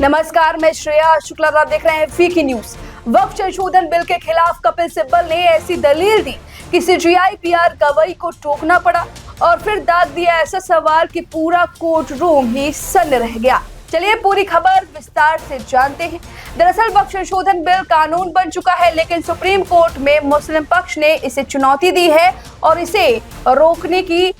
नमस्कार, मैं श्रेया शुक्ला, आप देख रहे हैं वीकी न्यूज। वक्फ संशोधन बिल के खिलाफ कपिल सिब्बल ने ऐसी दलील दी कि सीजीआई पीआर गवई को टोकना पड़ा और फिर दाग दिया ऐसा सवाल कि पूरा कोर्ट रूम ही सन्न रह गया। चलिए पूरी खबर विस्तार से जानते हैं। दरअसल वक्फ संशोधन बिल कानून बन चुका है, लेकिन सुप्रीम कोर्ट में मुस्लिम पक्ष ने इसे चुनौती दी है और इसे रोकने की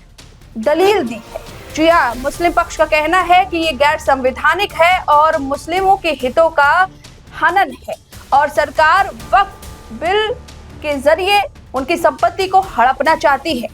दलील दी है। जी हाँ, मुस्लिम पक्ष का कहना है कि ये गैर संवैधानिक है और मुस्लिमों के हितों का हनन है और सरकार वक्फ बिल के जरिए उनकी संपत्ति को हड़पना चाहती है।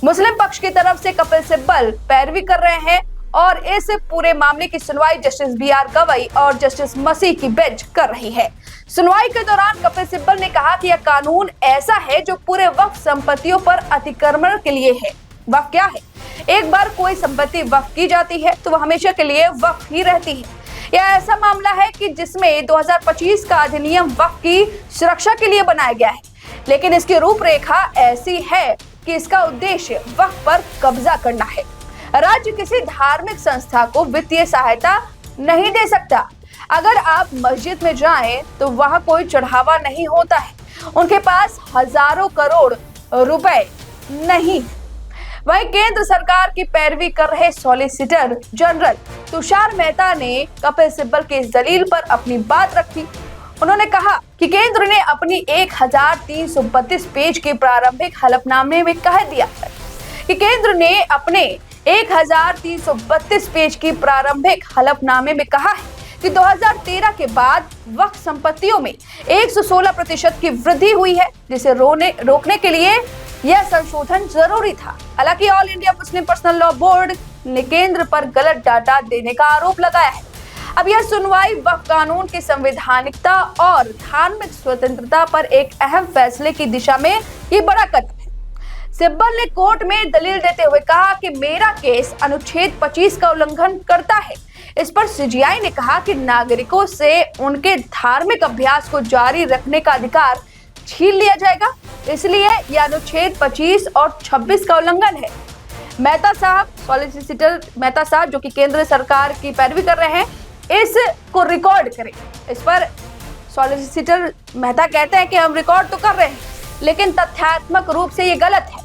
मुस्लिम पक्ष की तरफ से कपिल सिब्बल पैरवी कर रहे हैं और इस पूरे मामले की सुनवाई जस्टिस बीआर गवई और जस्टिस मसीह की बेंच कर रही है। सुनवाई के दौरान कपिल सिब्बल ने कहा कि यह कानून ऐसा है जो पूरे वक्फ संपत्तियों पर अतिक्रमण के लिए है। वक्फ क्या है? एक बार कोई संपत्ति वक्फ की जाती है तो वह हमेशा के लिए वक्फ ही रहती है। यह ऐसा मामला है कि जिसमें 2025 का अधिनियम वक्फ की सुरक्षा के लिए बनाया गया है, लेकिन इसकी रूपरेखा ऐसी है कि इसका उद्देश्य वक्फ पर कब्जा करना है। राज्य किसी धार्मिक संस्था को वित्तीय सहायता नहीं दे सकता। अगर आप मस्जिद में जाएं तो वहां कोई चढ़ावा नहीं होता है, उनके पास हजारों करोड़ रुपए नहीं। वहीं केंद्र सरकार की पैरवी कर रहे सॉलिसिटर जनरल तुषार मेहता ने कपिल सिब्बल की इस दलील पर अपनी बात रखी। उन्होंने कहा कि केंद्र ने अपनी 1332 पेज के प्रारंभिक हलफनामे में कह दिया है कि केंद्र ने अपने 1332 पेज की प्रारंभिक हलफनामे में कहा है कि 2013 के बाद वक्फ संपत्तियों में 116% की वृद्धि हुई है, जिसे रोकने के लिए यह संशोधन जरूरी था। हालांकि all India Muslim personal law board ने केंद्र पर गलत डाटा देने का आरोप लगाया है। अब यह सुनवाई वक्फ कानून की संवैधानिकता और धार्मिक स्वतंत्रता पर एक अहम फैसले की दिशा में ये बड़ा कदम है। सिब्बल ने कोर्ट में दलील देते हुए कहा कि मेरा केस अनुच्छेद 25 का उल्लंघन करता है। इस पर सीजीआई ने कहा कि नागरिकों से उनके धार्मिक अभ्यास को जारी रखने का अधिकार छीन लिया जाएगा, इसलिए यह अनुच्छेद 25 और 26 का उल्लंघन है। मेहता साहब, सॉलिसिटर मेहता साहब, जो कि केंद्र सरकार की पैरवी कर रहे हैं, इसको रिकॉर्ड करें। इस पर सॉलिसिटर मेहता कहते हैं कि हम रिकॉर्ड तो कर रहे हैं, लेकिन तथ्यात्मक रूप से ये गलत है।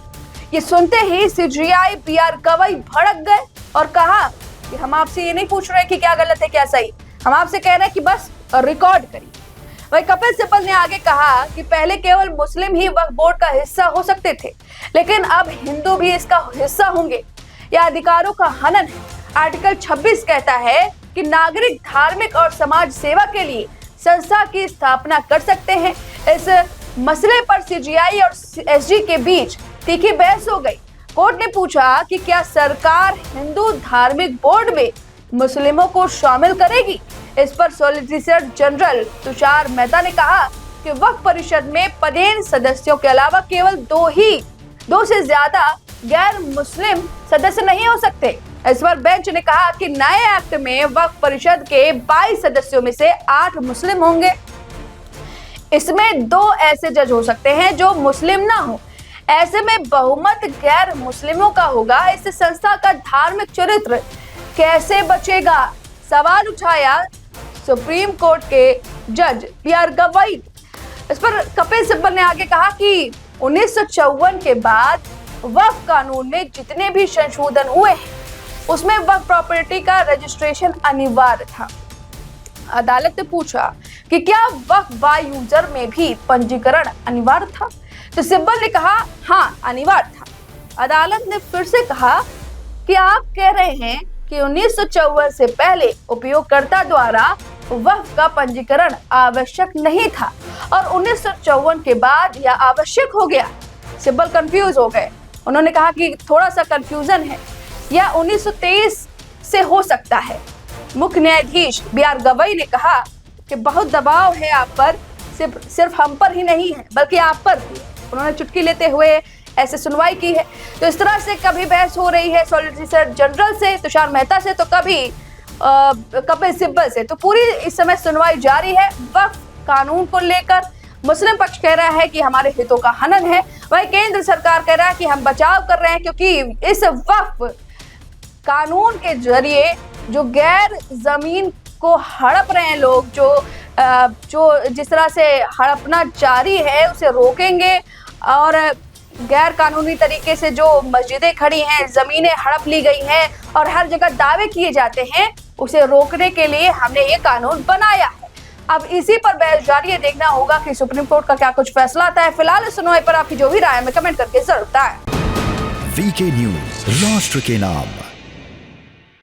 ये सुनते ही सीजीआई पीआर गवई भड़क गए और कहा कि हम आपसे ये नहीं पूछ रहे कि क्या गलत है क्या सही, हम आपसे कह रहे हैं कि बस रिकॉर्ड करिए। वही कपिल सिब्बल ने आगे कहा कि पहले केवल मुस्लिम ही वक्फ बोर्ड का हिस्सा हो सकते थे, लेकिन अब हिंदू भी इसका हिस्सा होंगे। यह अधिकारों का हनन है। आर्टिकल 26 कहता है कि नागरिक धार्मिक और समाज सेवा के लिए संस्था की स्थापना कर सकते हैं। इस मसले पर सीजीआई और एसजी के बीच तीखी बहस हो गई। कोर्ट ने पूछा कि क्या सरकार हिंदू धार्मिक बोर्ड में मुस्लिमों को शामिल करेगी। इस पर सॉलिसिटर जनरल तुषार मेहता ने कहा कि वक्फ परिषद में पदेन सदस्यों के अलावा केवल दो से ज्यादा गैर मुस्लिम सदस्य नहीं हो सकते। इस पर बेंच ने कहा कि नए एक्ट में वक्फ परिषद के 22 सदस्यों में से 8 मुस्लिम होंगे। इसमें 2 ऐसे जज हो सकते हैं जो मुस्लिम ना हो। ऐसे में बहुमत गैर मुस्लिमों का होगा। इस संस्था का धार्मिक चरित्र कैसे बचेगा? सवाल उठाया सुप्रीम कोर्ट के जज बीआर गवई। इस पर कपिल सिब्बल ने आगे कहा कि 1954 के बाद वक्फ कानून में जितने भी संशोधन हुए हैं, उसमें वक्फ प्रॉपर्टी का रजिस्ट्रेशन अनिवार्य था। अदालत ने पूछा कि क्या वक्फ बाय यूजर में भी पंजीकरण अनिवार्य था, तो सिब्बल ने कहा हाँ, अनिवार्य था। अदालत ने फिर से कहा कि आप कह रहे हैं कि 1954 से पहले उपयोगकर्ता द्वारा वक्फ का पंजीकरण आवश्यक नहीं था और 1954 के बाद यह आवश्यक हो गया। सिब्बल कंफ्यूज हो गए। उन्होंने कहा कि थोड़ा सा कंफ्यूजन है, यह 1923 से हो सकता है। मुख्य न्यायाधीश बीआर गवई ने कहा कि बहुत दबाव है आप पर, सिर्फ हम पर ही नहीं है बल्कि आप पर भी। उन्होंने चुटकी लेते हुए ऐसे सुनवाई की है। तो इस तरह से कभी बहस हो रही है सॉलिसिटर जनरल से तुषार मेहता से, तो कभी कपिल सिब्बल से। तो पूरी इस समय सुनवाई जारी है वक्फ कानून को लेकर। मुस्लिम पक्ष कह रहा है कि हमारे हितों का हनन है, वही केंद्र सरकार कह रहा है कि हम बचाव कर रहे हैं, क्योंकि इस वक्फ कानून के जरिए जो गैर जमीन को हड़प रहे हैं लोग, जो जिस तरह से हड़पना जारी है उसे रोकेंगे और गैर कानूनी तरीके से जो मस्जिदें खड़ी हैं, जमीनें हड़प ली गई हैं और हर जगह दावे किए जाते हैं, उसे रोकने के लिए हमने ये कानून बनाया है। अब इसी पर बहस जारी है, देखना होगा कि सुप्रीम कोर्ट का क्या कुछ फैसला आता है। फिलहाल इस सुनवाई पर आपकी जो भी राय है हमें कमेंट करके जरूर बताएं। वीके न्यूज, राष्ट्र के नाम।